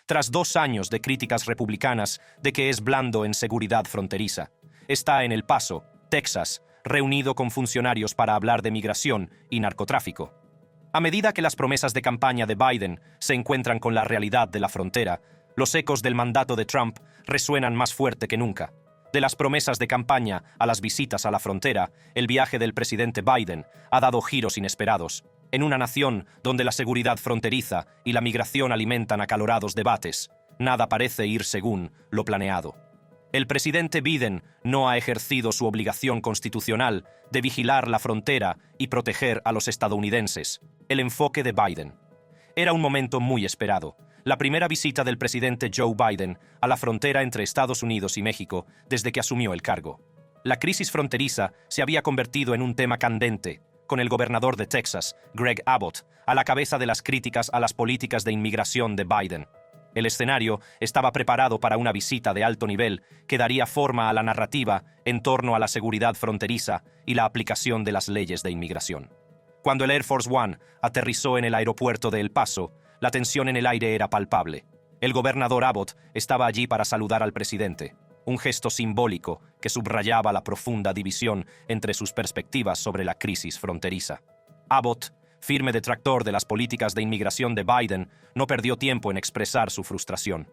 tras 2 años de críticas republicanas de que es blando en seguridad fronteriza. Está en El Paso, Texas, reunido con funcionarios para hablar de migración y narcotráfico. A medida que las promesas de campaña de Biden se encuentran con la realidad de la frontera, los ecos del mandato de Trump resuenan más fuerte que nunca. De las promesas de campaña a las visitas a la frontera, el viaje del presidente Biden ha dado giros inesperados. En una nación donde la seguridad fronteriza y la migración alimentan acalorados debates, nada parece ir según lo planeado. El presidente Biden no ha ejercido su obligación constitucional de vigilar la frontera y proteger a los estadounidenses. El enfoque de Biden. Era un momento muy esperado. La primera visita del presidente Joe Biden a la frontera entre Estados Unidos y México desde que asumió el cargo. La crisis fronteriza se había convertido en un tema candente, con el gobernador de Texas, Greg Abbott, a la cabeza de las críticas a las políticas de inmigración de Biden. El escenario estaba preparado para una visita de alto nivel que daría forma a la narrativa en torno a la seguridad fronteriza y la aplicación de las leyes de inmigración. Cuando el Air Force One aterrizó en el aeropuerto de El Paso, la tensión en el aire era palpable. El gobernador Abbott estaba allí para saludar al presidente, un gesto simbólico que subrayaba la profunda división entre sus perspectivas sobre la crisis fronteriza. Abbott, firme detractor de las políticas de inmigración de Biden, no perdió tiempo en expresar su frustración.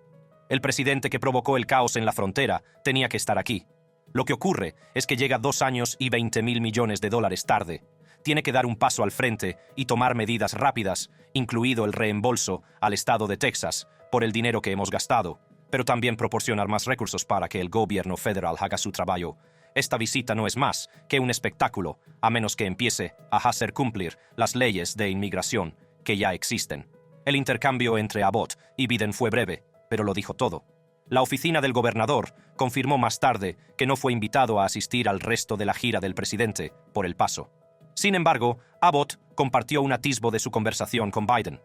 El presidente que provocó el caos en la frontera tenía que estar aquí. Lo que ocurre es que llega 2 años y $20,000 millones tarde. Tiene que dar un paso al frente y tomar medidas rápidas, incluido el reembolso al estado de Texas por el dinero que hemos gastado, pero también proporcionar más recursos para que el gobierno federal haga su trabajo. Esta visita no es más que un espectáculo, a menos que empiece a hacer cumplir las leyes de inmigración que ya existen. El intercambio entre Abbott y Biden fue breve, pero lo dijo todo. La oficina del gobernador confirmó más tarde que no fue invitado a asistir al resto de la gira del presidente por El Paso. Sin embargo, Abbott compartió un atisbo de su conversación con Biden.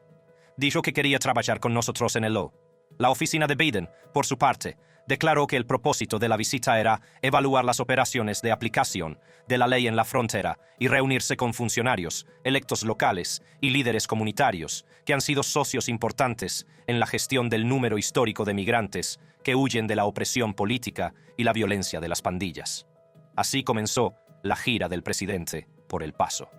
Dijo que quería trabajar con nosotros en el LO. La oficina de Biden, por su parte, declaró que el propósito de la visita era evaluar las operaciones de aplicación de la ley en la frontera y reunirse con funcionarios, electos locales y líderes comunitarios que han sido socios importantes en la gestión del número histórico de migrantes que huyen de la opresión política y la violencia de las pandillas. Así comenzó la gira del presidente por El Paso.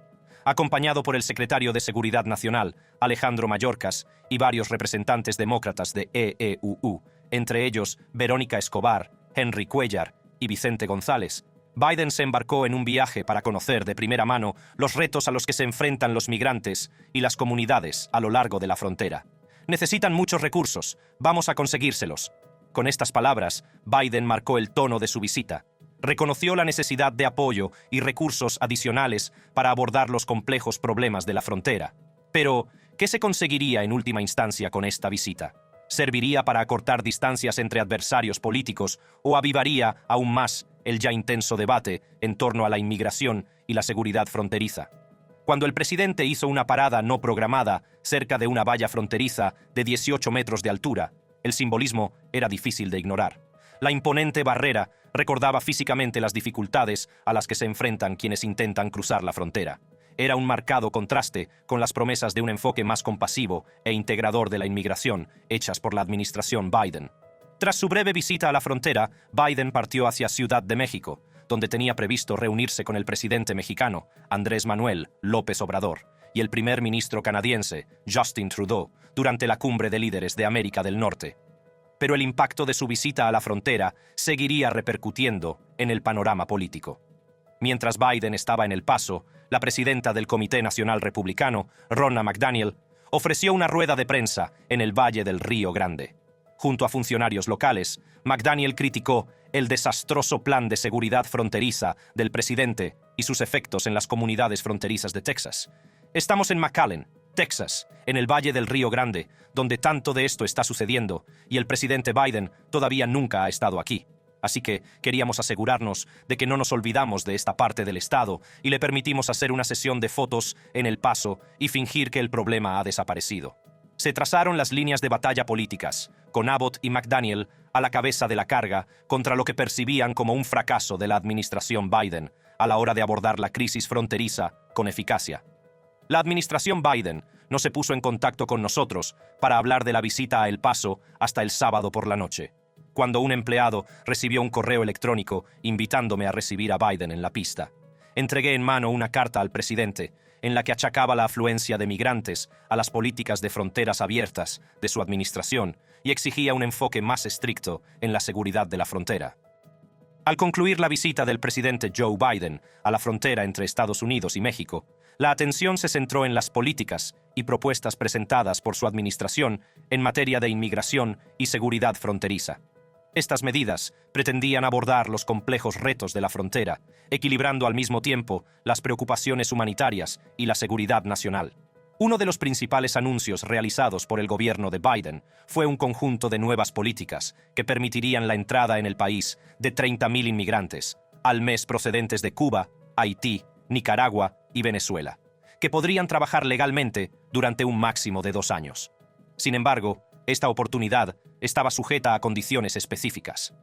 Acompañado por el secretario de Seguridad Nacional, Alejandro Mayorkas, y varios representantes demócratas de EEUU, entre ellos Verónica Escobar, Henry Cuellar y Vicente González, Biden se embarcó en un viaje para conocer de primera mano los retos a los que se enfrentan los migrantes y las comunidades a lo largo de la frontera. Necesitan muchos recursos, vamos a conseguírselos. Con estas palabras, Biden marcó el tono de su visita. Reconoció la necesidad de apoyo y recursos adicionales para abordar los complejos problemas de la frontera. Pero, ¿qué se conseguiría en última instancia con esta visita? ¿Serviría para acortar distancias entre adversarios políticos o avivaría aún más el ya intenso debate en torno a la inmigración y la seguridad fronteriza? Cuando el presidente hizo una parada no programada cerca de una valla fronteriza de 18 metros de altura, el simbolismo era difícil de ignorar. La imponente barrera recordaba físicamente las dificultades a las que se enfrentan quienes intentan cruzar la frontera. Era un marcado contraste con las promesas de un enfoque más compasivo e integrador de la inmigración hechas por la administración Biden. Tras su breve visita a la frontera, Biden partió hacia Ciudad de México, donde tenía previsto reunirse con el presidente mexicano, Andrés Manuel López Obrador, y el primer ministro canadiense, Justin Trudeau, durante la cumbre de líderes de América del Norte. Pero el impacto de su visita a la frontera seguiría repercutiendo en el panorama político. Mientras Biden estaba en El Paso, la presidenta del Comité Nacional Republicano, Ronna McDaniel, ofreció una rueda de prensa en el Valle del Río Grande. Junto a funcionarios locales, McDaniel criticó el desastroso plan de seguridad fronteriza del presidente y sus efectos en las comunidades fronterizas de Texas. Estamos en McAllen, Texas, en el Valle del Río Grande, donde tanto de esto está sucediendo, y el presidente Biden todavía nunca ha estado aquí. Así que queríamos asegurarnos de que no nos olvidamos de esta parte del estado y le permitimos hacer una sesión de fotos en El Paso y fingir que el problema ha desaparecido. Se trazaron las líneas de batalla políticas, con Abbott y McDaniel a la cabeza de la carga contra lo que percibían como un fracaso de la administración Biden a la hora de abordar la crisis fronteriza con eficacia. La administración Biden no se puso en contacto con nosotros para hablar de la visita a El Paso hasta el sábado por la noche, cuando un empleado recibió un correo electrónico invitándome a recibir a Biden en la pista. Entregué en mano una carta al presidente en la que achacaba la afluencia de migrantes a las políticas de fronteras abiertas de su administración y exigía un enfoque más estricto en la seguridad de la frontera. Al concluir la visita del presidente Joe Biden a la frontera entre Estados Unidos y México, la atención se centró en las políticas y propuestas presentadas por su administración en materia de inmigración y seguridad fronteriza. Estas medidas pretendían abordar los complejos retos de la frontera, equilibrando al mismo tiempo las preocupaciones humanitarias y la seguridad nacional. Uno de los principales anuncios realizados por el gobierno de Biden fue un conjunto de nuevas políticas que permitirían la entrada en el país de 30,000 inmigrantes al mes procedentes de Cuba, Haití, Nicaragua y Venezuela, que podrían trabajar legalmente durante un máximo de 2 años. Sin embargo, esta oportunidad estaba sujeta a condiciones específicas.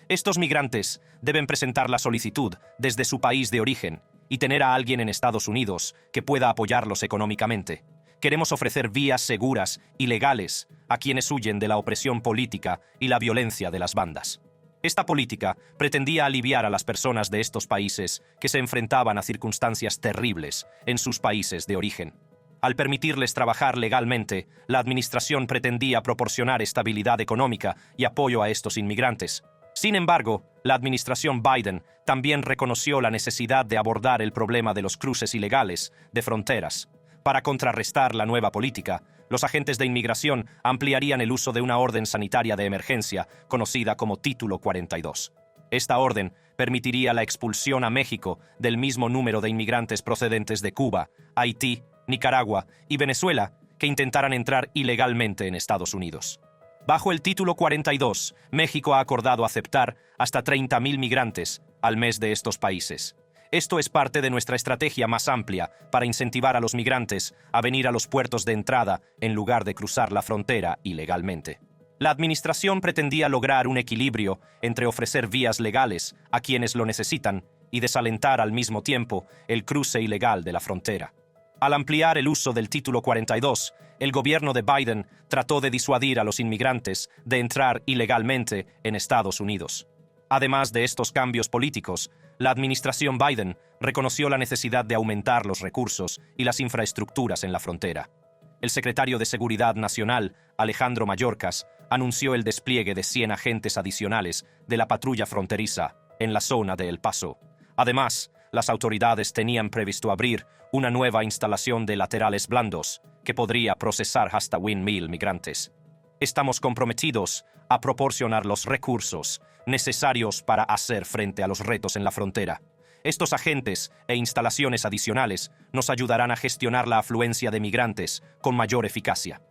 Estos migrantes deben presentar la solicitud desde su país de origen y tener a alguien en Estados Unidos que pueda apoyarlos económicamente. Queremos ofrecer vías seguras y legales a quienes huyen de la opresión política y la violencia de las bandas. Esta política pretendía aliviar a las personas de estos países que se enfrentaban a circunstancias terribles en sus países de origen. Al permitirles trabajar legalmente, la administración pretendía proporcionar estabilidad económica y apoyo a estos inmigrantes. Sin embargo, la administración Biden también reconoció la necesidad de abordar el problema de los cruces ilegales de fronteras. Para contrarrestar la nueva política, los agentes de inmigración ampliarían el uso de una orden sanitaria de emergencia conocida como Título 42. Esta orden permitiría la expulsión a México del mismo número de inmigrantes procedentes de Cuba, Haití, Nicaragua y Venezuela que intentaran entrar ilegalmente en Estados Unidos. Bajo el Título 42, México ha acordado aceptar hasta 30,000 migrantes al mes de estos países. Esto es parte de nuestra estrategia más amplia para incentivar a los migrantes a venir a los puertos de entrada en lugar de cruzar la frontera ilegalmente. La administración pretendía lograr un equilibrio entre ofrecer vías legales a quienes lo necesitan y desalentar al mismo tiempo el cruce ilegal de la frontera. Al ampliar el uso del Título 42, el gobierno de Biden trató de disuadir a los inmigrantes de entrar ilegalmente en Estados Unidos. Además de estos cambios políticos, la administración Biden reconoció la necesidad de aumentar los recursos y las infraestructuras en la frontera. El secretario de Seguridad Nacional, Alejandro Mayorkas, anunció el despliegue de 100 agentes adicionales de la patrulla fronteriza en la zona de El Paso. Además, las autoridades tenían previsto abrir una nueva instalación de laterales blandos que podría procesar hasta 1,000 migrantes. Estamos comprometidos a proporcionar los recursos necesarios para hacer frente a los retos en la frontera. Estos agentes e instalaciones adicionales nos ayudarán a gestionar la afluencia de migrantes con mayor eficacia.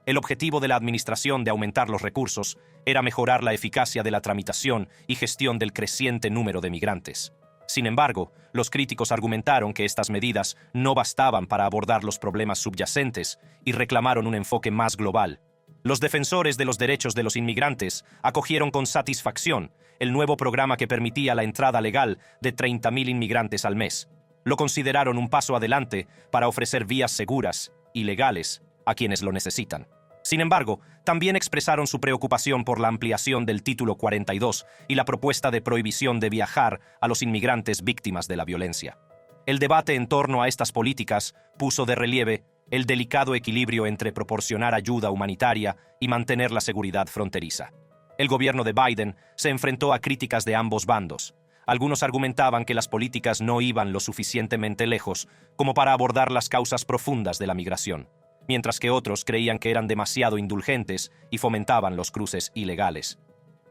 El objetivo de la administración de aumentar los recursos era mejorar la eficacia de la tramitación y gestión del creciente número de migrantes. Sin embargo, los críticos argumentaron que estas medidas no bastaban para abordar los problemas subyacentes y reclamaron un enfoque más global. Los defensores de los derechos de los inmigrantes acogieron con satisfacción el nuevo programa que permitía la entrada legal de 30,000 inmigrantes al mes. Lo consideraron un paso adelante para ofrecer vías seguras y legales a quienes lo necesitan. Sin embargo, también expresaron su preocupación por la ampliación del Título 42 y la propuesta de prohibición de viajar a los inmigrantes víctimas de la violencia. El debate en torno a estas políticas puso de relieve el delicado equilibrio entre proporcionar ayuda humanitaria y mantener la seguridad fronteriza. El gobierno de Biden se enfrentó a críticas de ambos bandos. Algunos argumentaban que las políticas no iban lo suficientemente lejos como para abordar las causas profundas de la migración, mientras que otros creían que eran demasiado indulgentes y fomentaban los cruces ilegales.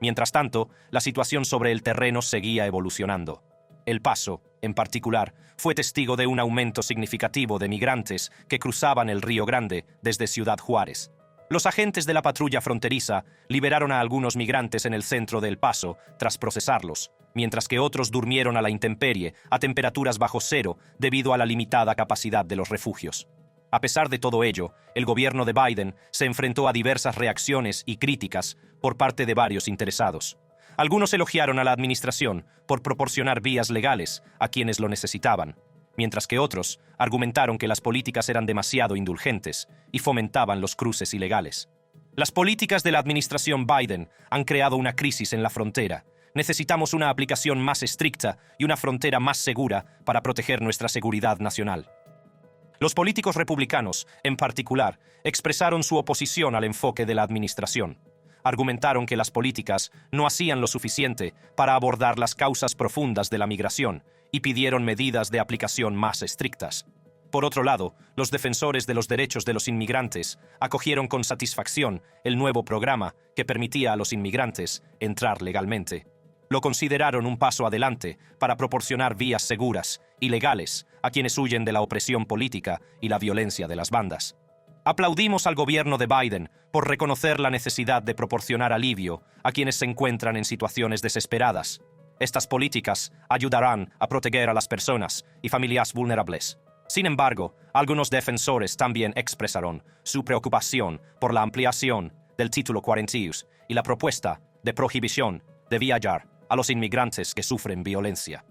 Mientras tanto, la situación sobre el terreno seguía evolucionando. El Paso, en particular, fue testigo de un aumento significativo de migrantes que cruzaban el Río Grande desde Ciudad Juárez. Los agentes de la patrulla fronteriza liberaron a algunos migrantes en el centro de El Paso tras procesarlos, mientras que otros durmieron a la intemperie a temperaturas bajo cero debido a la limitada capacidad de los refugios. A pesar de todo ello, el gobierno de Biden se enfrentó a diversas reacciones y críticas por parte de varios interesados. Algunos elogiaron a la administración por proporcionar vías legales a quienes lo necesitaban, mientras que otros argumentaron que las políticas eran demasiado indulgentes y fomentaban los cruces ilegales. Las políticas de la administración Biden han creado una crisis en la frontera. Necesitamos una aplicación más estricta y una frontera más segura para proteger nuestra seguridad nacional. Los políticos republicanos, en particular, expresaron su oposición al enfoque de la administración. Argumentaron que las políticas no hacían lo suficiente para abordar las causas profundas de la migración y pidieron medidas de aplicación más estrictas. Por otro lado, los defensores de los derechos de los inmigrantes acogieron con satisfacción el nuevo programa que permitía a los inmigrantes entrar legalmente. Lo consideraron un paso adelante para proporcionar vías seguras y legales a quienes huyen de la opresión política y la violencia de las bandas. Aplaudimos al gobierno de Biden por reconocer la necesidad de proporcionar alivio a quienes se encuentran en situaciones desesperadas. Estas políticas ayudarán a proteger a las personas y familias vulnerables. Sin embargo, algunos defensores también expresaron su preocupación por la ampliación del Título 42 y la propuesta de prohibición de viajar a los inmigrantes que sufren violencia.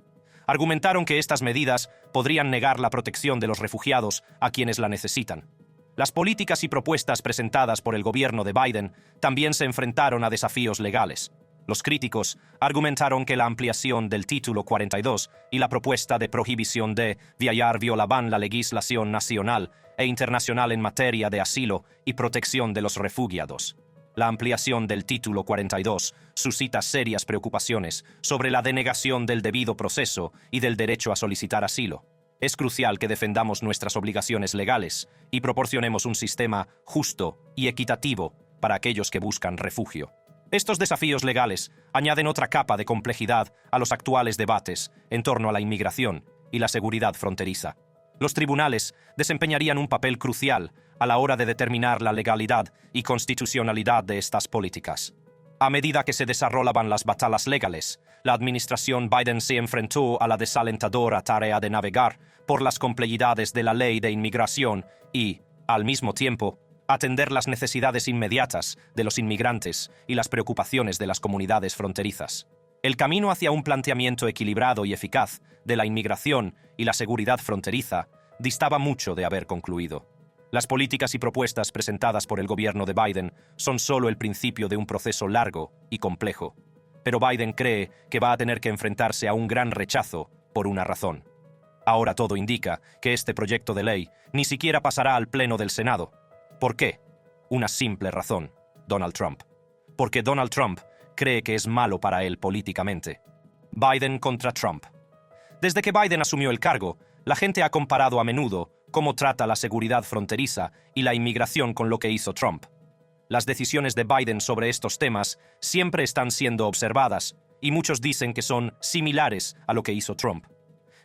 Argumentaron que estas medidas podrían negar la protección de los refugiados a quienes la necesitan. Las políticas y propuestas presentadas por el gobierno de Biden también se enfrentaron a desafíos legales. Los críticos argumentaron que la ampliación del Título 42 y la propuesta de prohibición de viajar violaban la legislación nacional e internacional en materia de asilo y protección de los refugiados. La ampliación del Título 42 suscita serias preocupaciones sobre la denegación del debido proceso y del derecho a solicitar asilo. Es crucial que defendamos nuestras obligaciones legales y proporcionemos un sistema justo y equitativo para aquellos que buscan refugio. Estos desafíos legales añaden otra capa de complejidad a los actuales debates en torno a la inmigración y la seguridad fronteriza. Los tribunales desempeñarían un papel crucial a la hora de determinar la legalidad y constitucionalidad de estas políticas. A medida que se desarrollaban las batallas legales, la administración Biden se enfrentó a la desalentadora tarea de navegar por las complejidades de la ley de inmigración y, al mismo tiempo, atender las necesidades inmediatas de los inmigrantes y las preocupaciones de las comunidades fronterizas. El camino hacia un planteamiento equilibrado y eficaz de la inmigración y la seguridad fronteriza distaba mucho de haber concluido. Las políticas y propuestas presentadas por el gobierno de Biden son solo el principio de un proceso largo y complejo. Pero Biden cree que va a tener que enfrentarse a un gran rechazo por una razón. Ahora todo indica que este proyecto de ley ni siquiera pasará al Pleno del Senado. ¿Por qué? Una simple razón: Donald Trump. Porque Donald Trump cree que es malo para él políticamente. Biden contra Trump. Desde que Biden asumió el cargo, la gente ha comparado a menudo cómo trata la seguridad fronteriza y la inmigración con lo que hizo Trump. Las decisiones de Biden sobre estos temas siempre están siendo observadas y muchos dicen que son similares a lo que hizo Trump.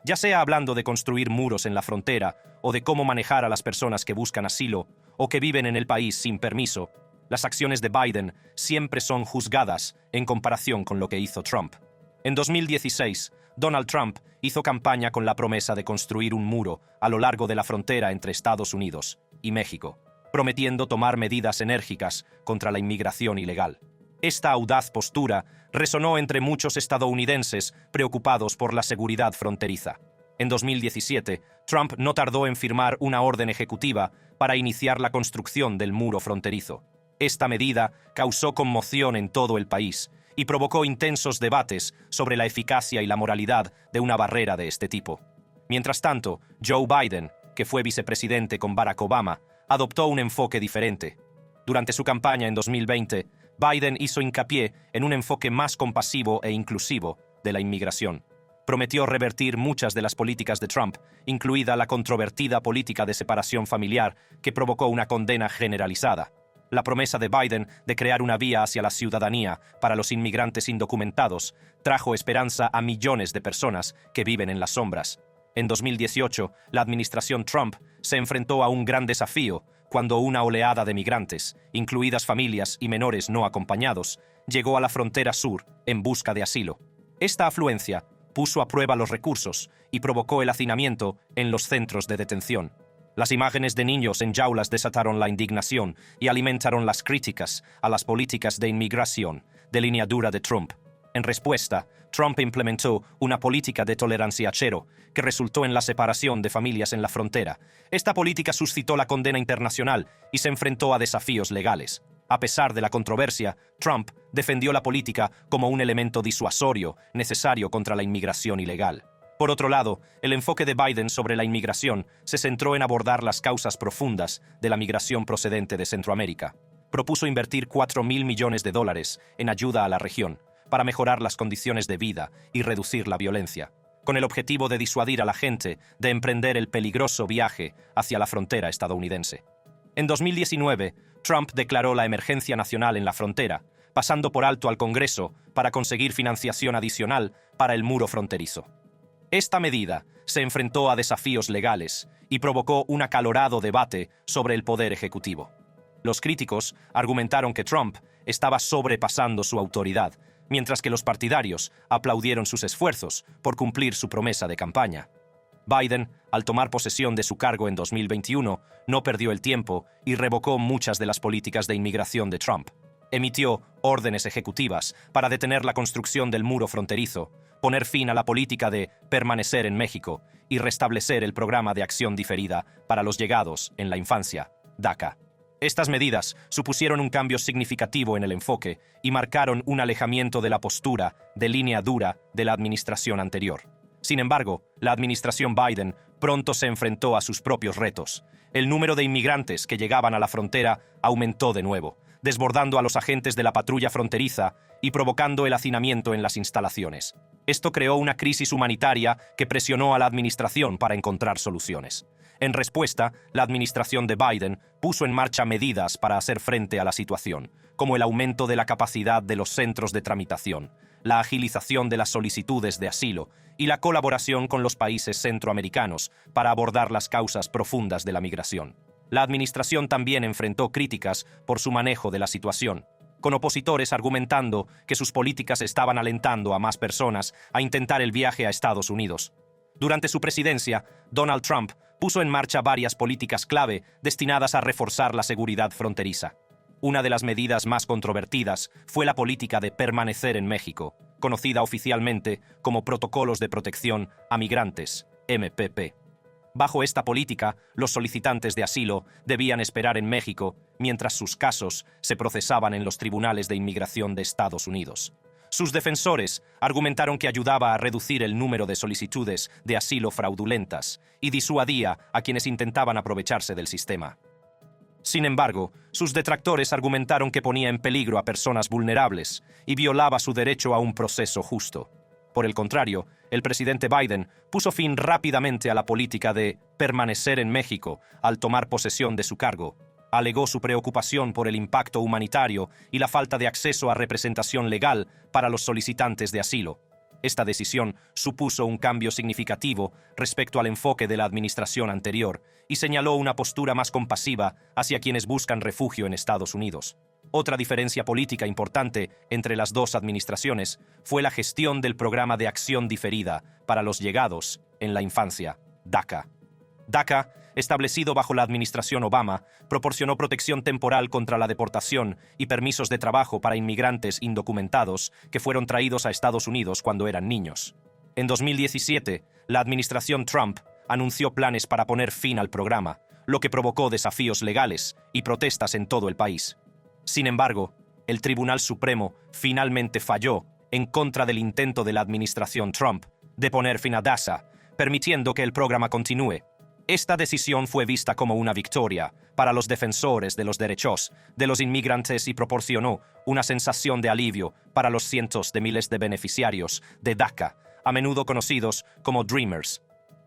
Ya sea hablando de construir muros en la frontera o de cómo manejar a las personas que buscan asilo o que viven en el país sin permiso, las acciones de Biden siempre son juzgadas en comparación con lo que hizo Trump. En 2016, Donald Trump hizo campaña con la promesa de construir un muro a lo largo de la frontera entre Estados Unidos y México, prometiendo tomar medidas enérgicas contra la inmigración ilegal. Esta audaz postura resonó entre muchos estadounidenses preocupados por la seguridad fronteriza. En 2017, Trump no tardó en firmar una orden ejecutiva para iniciar la construcción del muro fronterizo. Esta medida causó conmoción en todo el país y provocó intensos debates sobre la eficacia y la moralidad de una barrera de este tipo. Mientras tanto, Joe Biden, que fue vicepresidente con Barack Obama, adoptó un enfoque diferente. Durante su campaña en 2020, Biden hizo hincapié en un enfoque más compasivo e inclusivo de la inmigración. Prometió revertir muchas de las políticas de Trump, incluida la controvertida política de separación familiar que provocó una condena generalizada. La promesa de Biden de crear una vía hacia la ciudadanía para los inmigrantes indocumentados trajo esperanza a millones de personas que viven en las sombras. En 2018, la administración Trump se enfrentó a un gran desafío cuando una oleada de migrantes, incluidas familias y menores no acompañados, llegó a la frontera sur en busca de asilo. Esta afluencia puso a prueba los recursos y provocó el hacinamiento en los centros de detención. Las imágenes de niños en jaulas desataron la indignación y alimentaron las críticas a las políticas de inmigración de línea dura de Trump. En respuesta, Trump implementó una política de tolerancia cero, que resultó en la separación de familias en la frontera. Esta política suscitó la condena internacional y se enfrentó a desafíos legales. A pesar de la controversia, Trump defendió la política como un elemento disuasorio necesario contra la inmigración ilegal. Por otro lado, el enfoque de Biden sobre la inmigración se centró en abordar las causas profundas de la migración procedente de Centroamérica. Propuso invertir $4.000 millones en ayuda a la región, para mejorar las condiciones de vida y reducir la violencia, con el objetivo de disuadir a la gente de emprender el peligroso viaje hacia la frontera estadounidense. En 2019, Trump declaró la emergencia nacional en la frontera, pasando por alto al Congreso para conseguir financiación adicional para el muro fronterizo. Esta medida se enfrentó a desafíos legales y provocó un acalorado debate sobre el poder ejecutivo. Los críticos argumentaron que Trump estaba sobrepasando su autoridad, mientras que los partidarios aplaudieron sus esfuerzos por cumplir su promesa de campaña. Biden, al tomar posesión de su cargo en 2021, no perdió el tiempo y revocó muchas de las políticas de inmigración de Trump. Emitió órdenes ejecutivas para detener la construcción del muro fronterizo, poner fin a la política de permanecer en México y restablecer el programa de acción diferida para los llegados en la infancia, DACA. Estas medidas supusieron un cambio significativo en el enfoque y marcaron un alejamiento de la postura de línea dura de la administración anterior. Sin embargo, la administración Biden pronto se enfrentó a sus propios retos. El número de inmigrantes que llegaban a la frontera aumentó de nuevo, desbordando a los agentes de la patrulla fronteriza y provocando el hacinamiento en las instalaciones. Esto creó una crisis humanitaria que presionó a la administración para encontrar soluciones. En respuesta, la administración de Biden puso en marcha medidas para hacer frente a la situación, como el aumento de la capacidad de los centros de tramitación, la agilización de las solicitudes de asilo y la colaboración con los países centroamericanos para abordar las causas profundas de la migración. La administración también enfrentó críticas por su manejo de la situación, con opositores argumentando que sus políticas estaban alentando a más personas a intentar el viaje a Estados Unidos. Durante su presidencia, Donald Trump puso en marcha varias políticas clave destinadas a reforzar la seguridad fronteriza. Una de las medidas más controvertidas fue la política de permanecer en México, conocida oficialmente como Protocolos de Protección a Migrantes, MPP. Bajo esta política, los solicitantes de asilo debían esperar en México mientras sus casos se procesaban en los tribunales de inmigración de Estados Unidos. Sus defensores argumentaron que ayudaba a reducir el número de solicitudes de asilo fraudulentas y disuadía a quienes intentaban aprovecharse del sistema. Sin embargo, sus detractores argumentaron que ponía en peligro a personas vulnerables y violaba su derecho a un proceso justo. Por el contrario, el presidente Biden puso fin rápidamente a la política de permanecer en México al tomar posesión de su cargo. Alegó su preocupación por el impacto humanitario y la falta de acceso a representación legal para los solicitantes de asilo. Esta decisión supuso un cambio significativo respecto al enfoque de la administración anterior y señaló una postura más compasiva hacia quienes buscan refugio en Estados Unidos. Otra diferencia política importante entre las dos administraciones fue la gestión del Programa de Acción Diferida para los Llegados en la Infancia, DACA. DACA, establecido bajo la administración Obama, proporcionó protección temporal contra la deportación y permisos de trabajo para inmigrantes indocumentados que fueron traídos a Estados Unidos cuando eran niños. En 2017, la administración Trump anunció planes para poner fin al programa, lo que provocó desafíos legales y protestas en todo el país. Sin embargo, el Tribunal Supremo finalmente falló en contra del intento de la administración Trump de poner fin a DACA, permitiendo que el programa continúe. Esta decisión fue vista como una victoria para los defensores de los derechos de los inmigrantes y proporcionó una sensación de alivio para los cientos de miles de beneficiarios de DACA, a menudo conocidos como Dreamers.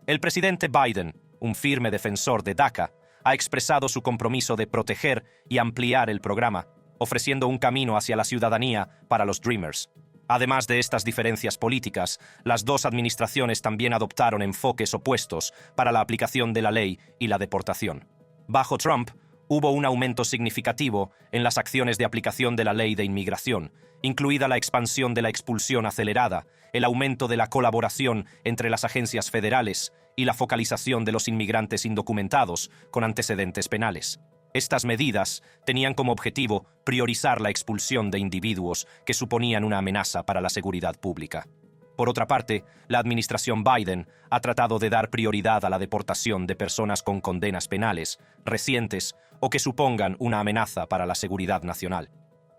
El presidente Biden, un firme defensor de DACA, ha expresado su compromiso de proteger y ampliar el programa, ofreciendo un camino hacia la ciudadanía para los Dreamers. Además de estas diferencias políticas, las dos administraciones también adoptaron enfoques opuestos para la aplicación de la ley y la deportación. Bajo Trump, hubo un aumento significativo en las acciones de aplicación de la ley de inmigración, incluida la expansión de la expulsión acelerada, el aumento de la colaboración entre las agencias federales y la focalización de los inmigrantes indocumentados con antecedentes penales. Estas medidas tenían como objetivo priorizar la expulsión de individuos que suponían una amenaza para la seguridad pública. Por otra parte, la administración Biden ha tratado de dar prioridad a la deportación de personas con condenas penales, recientes o que supongan una amenaza para la seguridad nacional.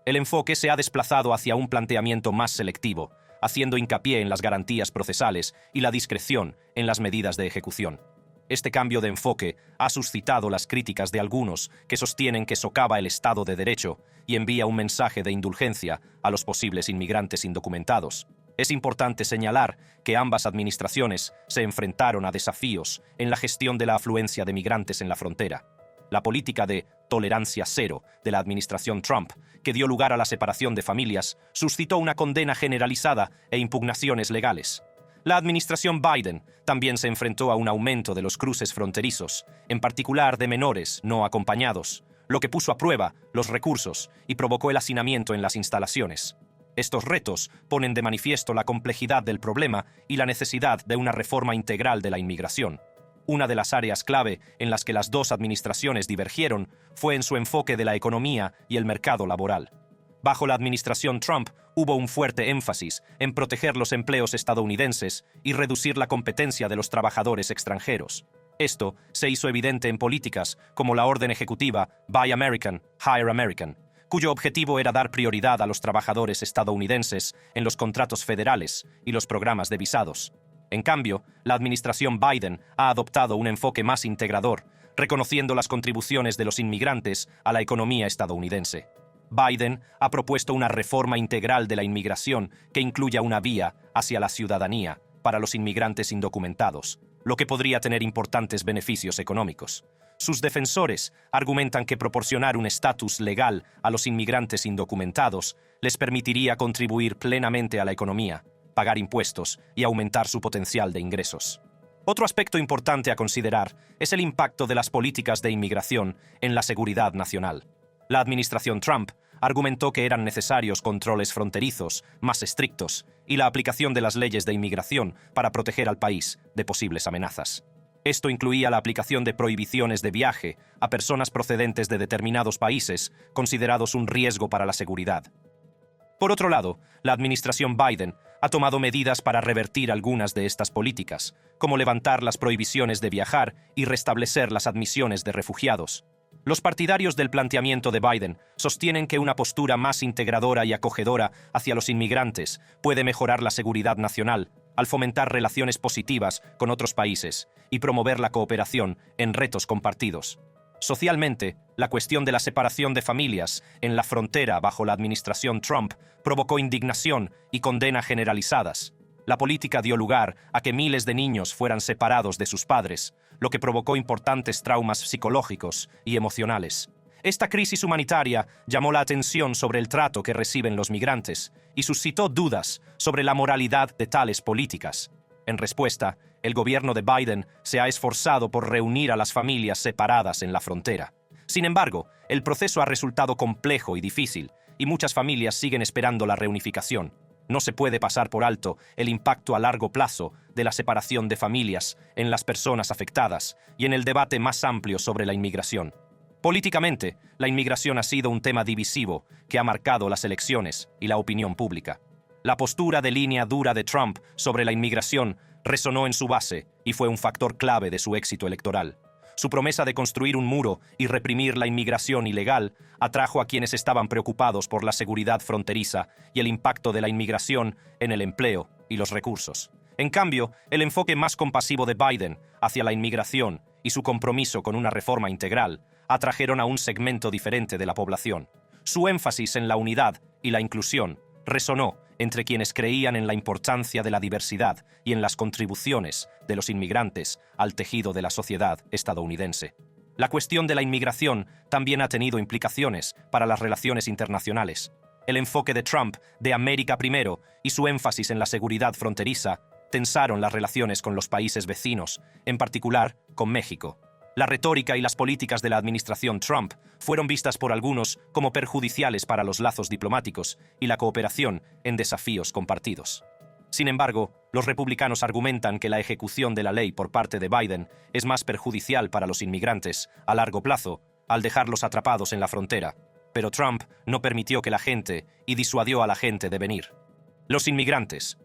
El enfoque se ha desplazado hacia un planteamiento más selectivo, haciendo hincapié en las garantías procesales y la discreción en las medidas de ejecución. Este cambio de enfoque ha suscitado las críticas de algunos que sostienen que socava el Estado de Derecho y envía un mensaje de indulgencia a los posibles inmigrantes indocumentados. Es importante señalar que ambas administraciones se enfrentaron a desafíos en la gestión de la afluencia de migrantes en la frontera. La política de tolerancia cero de la administración Trump, que dio lugar a la separación de familias, suscitó una condena generalizada e impugnaciones legales. La administración Biden también se enfrentó a un aumento de los cruces fronterizos, en particular de menores no acompañados, lo que puso a prueba los recursos y provocó el hacinamiento en las instalaciones. Estos retos ponen de manifiesto la complejidad del problema y la necesidad de una reforma integral de la inmigración. Una de las áreas clave en las que las dos administraciones divergieron fue en su enfoque de la economía y el mercado laboral. Bajo la administración Trump hubo un fuerte énfasis en proteger los empleos estadounidenses y reducir la competencia de los trabajadores extranjeros. Esto se hizo evidente en políticas como la orden ejecutiva Buy American, Hire American, cuyo objetivo era dar prioridad a los trabajadores estadounidenses en los contratos federales y los programas de visados. En cambio, la administración Biden ha adoptado un enfoque más integrador, reconociendo las contribuciones de los inmigrantes a la economía estadounidense. Biden ha propuesto una reforma integral de la inmigración que incluya una vía hacia la ciudadanía para los inmigrantes indocumentados, lo que podría tener importantes beneficios económicos. Sus defensores argumentan que proporcionar un estatus legal a los inmigrantes indocumentados les permitiría contribuir plenamente a la economía, pagar impuestos y aumentar su potencial de ingresos. Otro aspecto importante a considerar es el impacto de las políticas de inmigración en la seguridad nacional. La administración Trump argumentó que eran necesarios controles fronterizos más estrictos y la aplicación de las leyes de inmigración para proteger al país de posibles amenazas. Esto incluía la aplicación de prohibiciones de viaje a personas procedentes de determinados países considerados un riesgo para la seguridad. Por otro lado, la administración Biden ha tomado medidas para revertir algunas de estas políticas, como levantar las prohibiciones de viajar y restablecer las admisiones de refugiados. Los partidarios del planteamiento de Biden sostienen que una postura más integradora y acogedora hacia los inmigrantes puede mejorar la seguridad nacional al fomentar relaciones positivas con otros países y promover la cooperación en retos compartidos. Socialmente, la cuestión de la separación de familias en la frontera bajo la administración Trump provocó indignación y condena generalizadas. La política dio lugar a que miles de niños fueran separados de sus padres, lo que provocó importantes traumas psicológicos y emocionales. Esta crisis humanitaria llamó la atención sobre el trato que reciben los migrantes y suscitó dudas sobre la moralidad de tales políticas. En respuesta, el gobierno de Biden se ha esforzado por reunir a las familias separadas en la frontera. Sin embargo, el proceso ha resultado complejo y difícil, y muchas familias siguen esperando la reunificación. No se puede pasar por alto el impacto a largo plazo de la separación de familias en las personas afectadas y en el debate más amplio sobre la inmigración. Políticamente, la inmigración ha sido un tema divisivo que ha marcado las elecciones y la opinión pública. La postura de línea dura de Trump sobre la inmigración resonó en su base y fue un factor clave de su éxito electoral. Su promesa de construir un muro y reprimir la inmigración ilegal atrajo a quienes estaban preocupados por la seguridad fronteriza y el impacto de la inmigración en el empleo y los recursos. En cambio, el enfoque más compasivo de Biden hacia la inmigración y su compromiso con una reforma integral atrajeron a un segmento diferente de la población. Su énfasis en la unidad y la inclusión resonó entre quienes creían en la importancia de la diversidad y en las contribuciones de los inmigrantes al tejido de la sociedad estadounidense. La cuestión de la inmigración también ha tenido implicaciones para las relaciones internacionales. El enfoque de Trump de América primero y su énfasis en la seguridad fronteriza tensaron las relaciones con los países vecinos, en particular con México. La retórica y las políticas de la administración Trump fueron vistas por algunos como perjudiciales para los lazos diplomáticos y la cooperación en desafíos compartidos. Sin embargo, los republicanos argumentan que la ejecución de la ley por parte de Biden es más perjudicial para los inmigrantes a largo plazo, al dejarlos atrapados en la frontera, pero Trump no permitió que la gente y disuadió a la gente de venir. Los inmigrantes.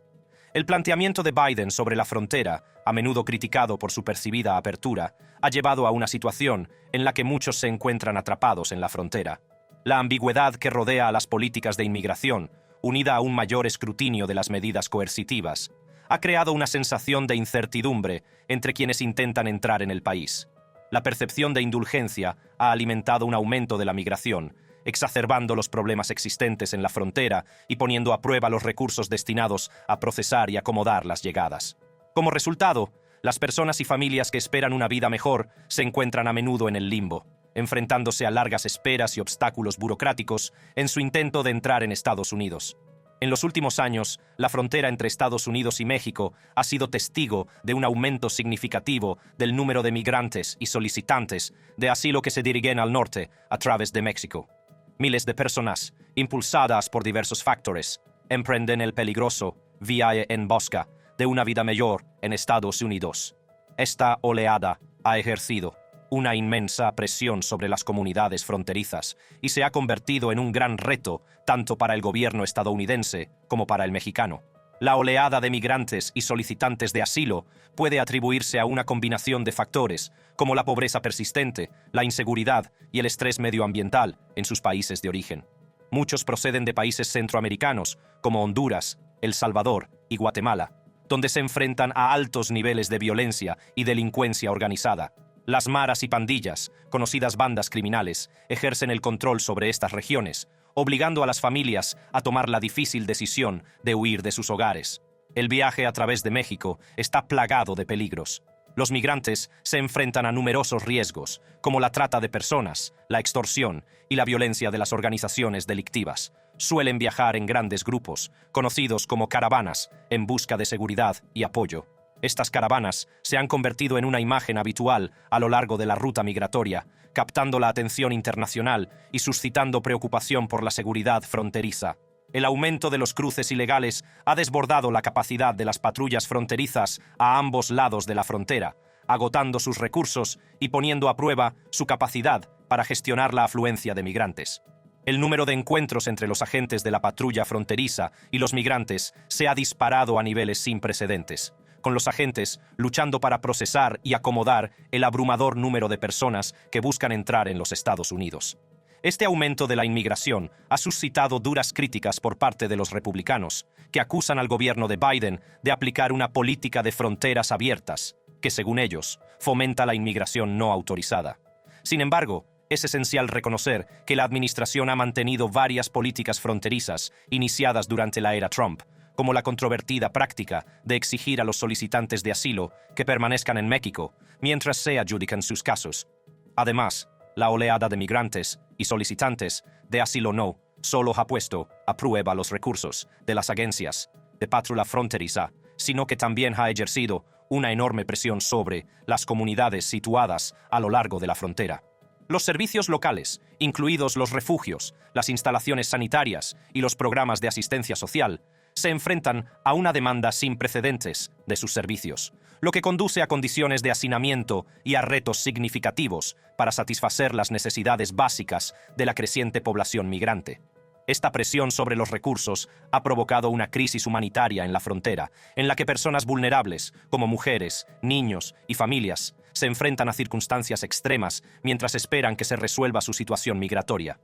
El planteamiento de Biden sobre la frontera, a menudo criticado por su percibida apertura, ha llevado a una situación en la que muchos se encuentran atrapados en la frontera. La ambigüedad que rodea a las políticas de inmigración, unida a un mayor escrutinio de las medidas coercitivas, ha creado una sensación de incertidumbre entre quienes intentan entrar en el país. La percepción de indulgencia ha alimentado un aumento de la migración, exacerbando los problemas existentes en la frontera y poniendo a prueba los recursos destinados a procesar y acomodar las llegadas. Como resultado, las personas y familias que esperan una vida mejor se encuentran a menudo en el limbo, enfrentándose a largas esperas y obstáculos burocráticos en su intento de entrar en Estados Unidos. En los últimos años, la frontera entre Estados Unidos y México ha sido testigo de un aumento significativo del número de migrantes y solicitantes de asilo que se dirigen al norte a través de México. Miles de personas, impulsadas por diversos factores, emprenden el peligroso viaje en busca de una vida mejor en Estados Unidos. Esta oleada ha ejercido una inmensa presión sobre las comunidades fronterizas y se ha convertido en un gran reto tanto para el gobierno estadounidense como para el mexicano. La oleada de migrantes y solicitantes de asilo puede atribuirse a una combinación de factores, como la pobreza persistente, la inseguridad y el estrés medioambiental en sus países de origen. Muchos proceden de países centroamericanos, como Honduras, El Salvador y Guatemala, donde se enfrentan a altos niveles de violencia y delincuencia organizada. Las maras y pandillas, conocidas bandas criminales, ejercen el control sobre estas regiones, obligando a las familias a tomar la difícil decisión de huir de sus hogares. El viaje a través de México está plagado de peligros. Los migrantes se enfrentan a numerosos riesgos, como la trata de personas, la extorsión y la violencia de las organizaciones delictivas. Suelen viajar en grandes grupos, conocidos como caravanas, en busca de seguridad y apoyo. Estas caravanas se han convertido en una imagen habitual a lo largo de la ruta migratoria, captando la atención internacional y suscitando preocupación por la seguridad fronteriza. El aumento de los cruces ilegales ha desbordado la capacidad de las patrullas fronterizas a ambos lados de la frontera, agotando sus recursos y poniendo a prueba su capacidad para gestionar la afluencia de migrantes. El número de encuentros entre los agentes de la patrulla fronteriza y los migrantes se ha disparado a niveles sin precedentes, con los agentes luchando para procesar y acomodar el abrumador número de personas que buscan entrar en los Estados Unidos. Este aumento de la inmigración ha suscitado duras críticas por parte de los republicanos, que acusan al gobierno de Biden de aplicar una política de fronteras abiertas, que, según ellos, fomenta la inmigración no autorizada. Sin embargo, es esencial reconocer que la administración ha mantenido varias políticas fronterizas iniciadas durante la era Trump, como la controvertida práctica de exigir a los solicitantes de asilo que permanezcan en México mientras se adjudican sus casos. Además, la oleada de migrantes y solicitantes de asilo no solo ha puesto a prueba los recursos de las agencias de patrulla fronteriza, sino que también ha ejercido una enorme presión sobre las comunidades situadas a lo largo de la frontera. Los servicios locales, incluidos los refugios, las instalaciones sanitarias y los programas de asistencia social, se enfrentan a una demanda sin precedentes de sus servicios, lo que conduce a condiciones de hacinamiento y a retos significativos para satisfacer las necesidades básicas de la creciente población migrante. Esta presión sobre los recursos ha provocado una crisis humanitaria en la frontera, en la que personas vulnerables, como mujeres, niños y familias, se enfrentan a circunstancias extremas mientras esperan que se resuelva su situación migratoria.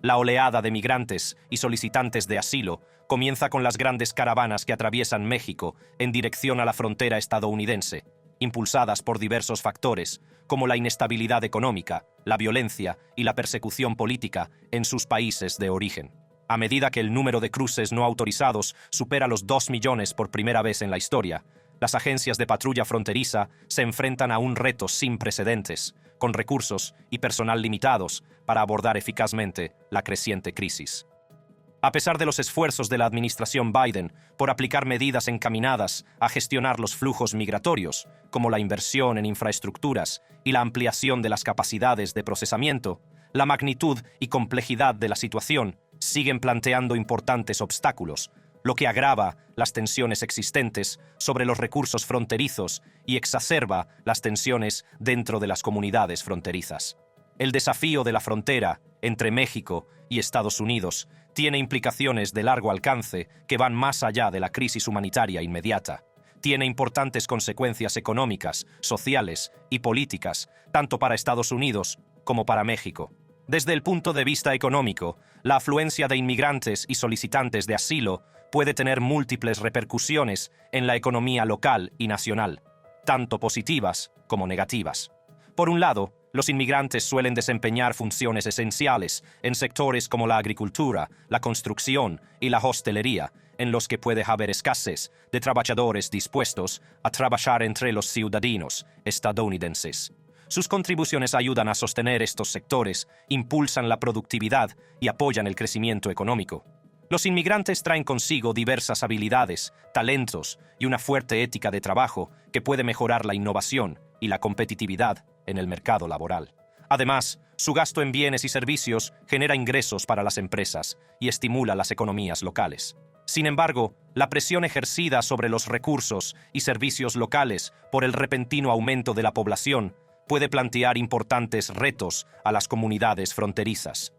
La oleada de migrantes y solicitantes de asilo comienza con las grandes caravanas que atraviesan México en dirección a la frontera estadounidense, impulsadas por diversos factores, como la inestabilidad económica, la violencia y la persecución política en sus países de origen. A medida que el número de cruces no autorizados supera los 2 millones por primera vez en la historia, las agencias de patrulla fronteriza se enfrentan a un reto sin precedentes, con recursos y personal limitados para abordar eficazmente la creciente crisis. A pesar de los esfuerzos de la administración Biden por aplicar medidas encaminadas a gestionar los flujos migratorios, como la inversión en infraestructuras y la ampliación de las capacidades de procesamiento, la magnitud y complejidad de la situación siguen planteando importantes obstáculos, lo que agrava las tensiones existentes sobre los recursos fronterizos y exacerba las tensiones dentro de las comunidades fronterizas. El desafío de la frontera entre México y Estados Unidos tiene implicaciones de largo alcance que van más allá de la crisis humanitaria inmediata. Tiene importantes consecuencias económicas, sociales y políticas, tanto para Estados Unidos como para México. Desde el punto de vista económico, la afluencia de inmigrantes y solicitantes de asilo puede tener múltiples repercusiones en la economía local y nacional, tanto positivas como negativas. Por un lado, los inmigrantes suelen desempeñar funciones esenciales en sectores como la agricultura, la construcción y la hostelería, en los que puede haber escasez de trabajadores dispuestos a trabajar entre los ciudadanos estadounidenses. Sus contribuciones ayudan a sostener estos sectores, impulsan la productividad y apoyan el crecimiento económico. Los inmigrantes traen consigo diversas habilidades, talentos y una fuerte ética de trabajo que puede mejorar la innovación y la competitividad en el mercado laboral. Además, su gasto en bienes y servicios genera ingresos para las empresas y estimula las economías locales. Sin embargo, la presión ejercida sobre los recursos y servicios locales por el repentino aumento de la población puede plantear importantes retos a las comunidades fronterizas.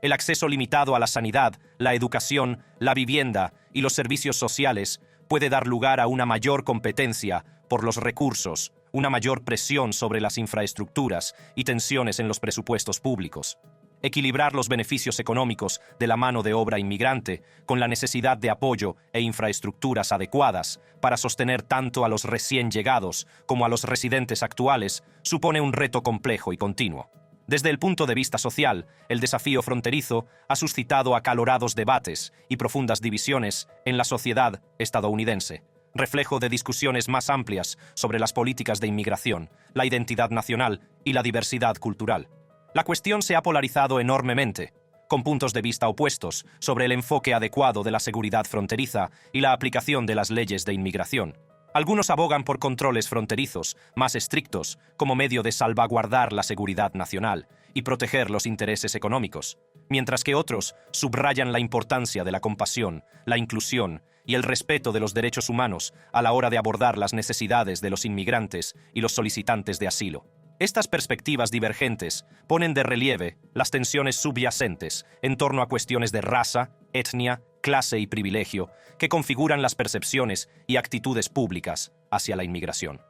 El acceso limitado a la sanidad, la educación, la vivienda y los servicios sociales puede dar lugar a una mayor competencia por los recursos, una mayor presión sobre las infraestructuras y tensiones en los presupuestos públicos. Equilibrar los beneficios económicos de la mano de obra inmigrante con la necesidad de apoyo e infraestructuras adecuadas para sostener tanto a los recién llegados como a los residentes actuales supone un reto complejo y continuo. Desde el punto de vista social, el desafío fronterizo ha suscitado acalorados debates y profundas divisiones en la sociedad estadounidense, reflejo de discusiones más amplias sobre las políticas de inmigración, la identidad nacional y la diversidad cultural. La cuestión se ha polarizado enormemente, con puntos de vista opuestos sobre el enfoque adecuado de la seguridad fronteriza y la aplicación de las leyes de inmigración. Algunos abogan por controles fronterizos más estrictos como medio de salvaguardar la seguridad nacional y proteger los intereses económicos, mientras que otros subrayan la importancia de la compasión, la inclusión y el respeto de los derechos humanos a la hora de abordar las necesidades de los inmigrantes y los solicitantes de asilo. Estas perspectivas divergentes ponen de relieve las tensiones subyacentes en torno a cuestiones de raza, etnia, clase y privilegio que configuran las percepciones y actitudes públicas hacia la inmigración.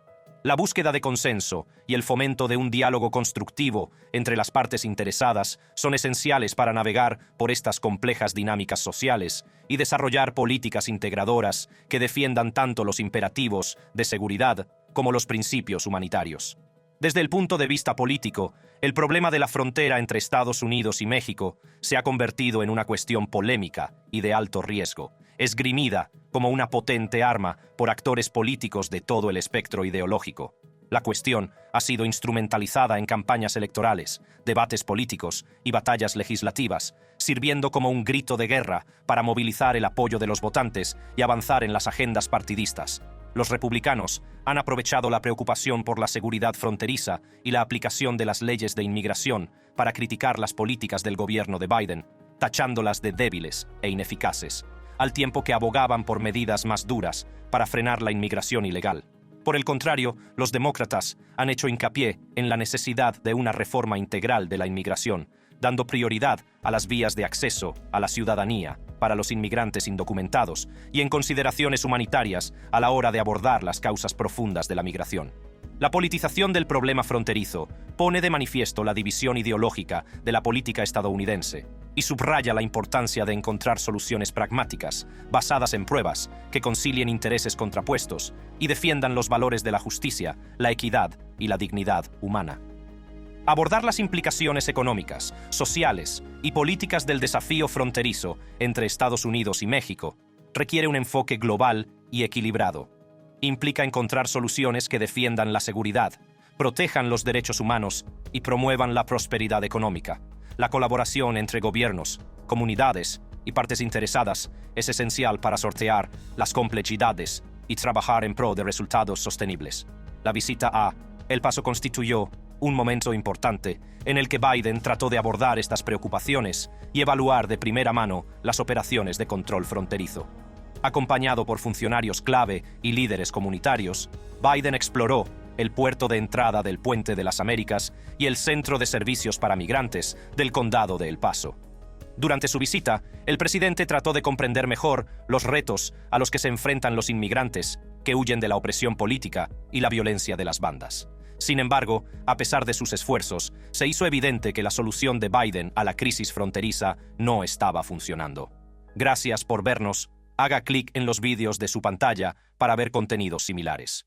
La búsqueda de consenso y el fomento de un diálogo constructivo entre las partes interesadas son esenciales para navegar por estas complejas dinámicas sociales y desarrollar políticas integradoras que defiendan tanto los imperativos de seguridad como los principios humanitarios. Desde el punto de vista político, el problema de la frontera entre Estados Unidos y México se ha convertido en una cuestión polémica y de alto riesgo, esgrimida como una potente arma por actores políticos de todo el espectro ideológico. La cuestión ha sido instrumentalizada en campañas electorales, debates políticos y batallas legislativas, sirviendo como un grito de guerra para movilizar el apoyo de los votantes y avanzar en las agendas partidistas. Los republicanos han aprovechado la preocupación por la seguridad fronteriza y la aplicación de las leyes de inmigración para criticar las políticas del gobierno de Biden, tachándolas de débiles e ineficaces, al tiempo que abogaban por medidas más duras para frenar la inmigración ilegal. Por el contrario, los demócratas han hecho hincapié en la necesidad de una reforma integral de la inmigración, dando prioridad a las vías de acceso a la ciudadanía para los inmigrantes indocumentados y en consideraciones humanitarias a la hora de abordar las causas profundas de la migración. La politización del problema fronterizo pone de manifiesto la división ideológica de la política estadounidense y subraya la importancia de encontrar soluciones pragmáticas, basadas en pruebas, que concilien intereses contrapuestos y defiendan los valores de la justicia, la equidad y la dignidad humana. Abordar las implicaciones económicas, sociales y políticas del desafío fronterizo entre Estados Unidos y México requiere un enfoque global y equilibrado. Implica encontrar soluciones que defiendan la seguridad, protejan los derechos humanos y promuevan la prosperidad económica. La colaboración entre gobiernos, comunidades y partes interesadas es esencial para sortear las complejidades y trabajar en pro de resultados sostenibles. La visita a El Paso constituyó un momento importante en el que Biden trató de abordar estas preocupaciones y evaluar de primera mano las operaciones de control fronterizo. Acompañado por funcionarios clave y líderes comunitarios, Biden exploró el puerto de entrada del Puente de las Américas y el centro de servicios para migrantes del condado de El Paso. Durante su visita, el presidente trató de comprender mejor los retos a los que se enfrentan los inmigrantes que huyen de la opresión política y la violencia de las bandas. Sin embargo, a pesar de sus esfuerzos, se hizo evidente que la solución de Biden a la crisis fronteriza no estaba funcionando. Gracias por vernos. Haga clic en los vídeos de su pantalla para ver contenidos similares.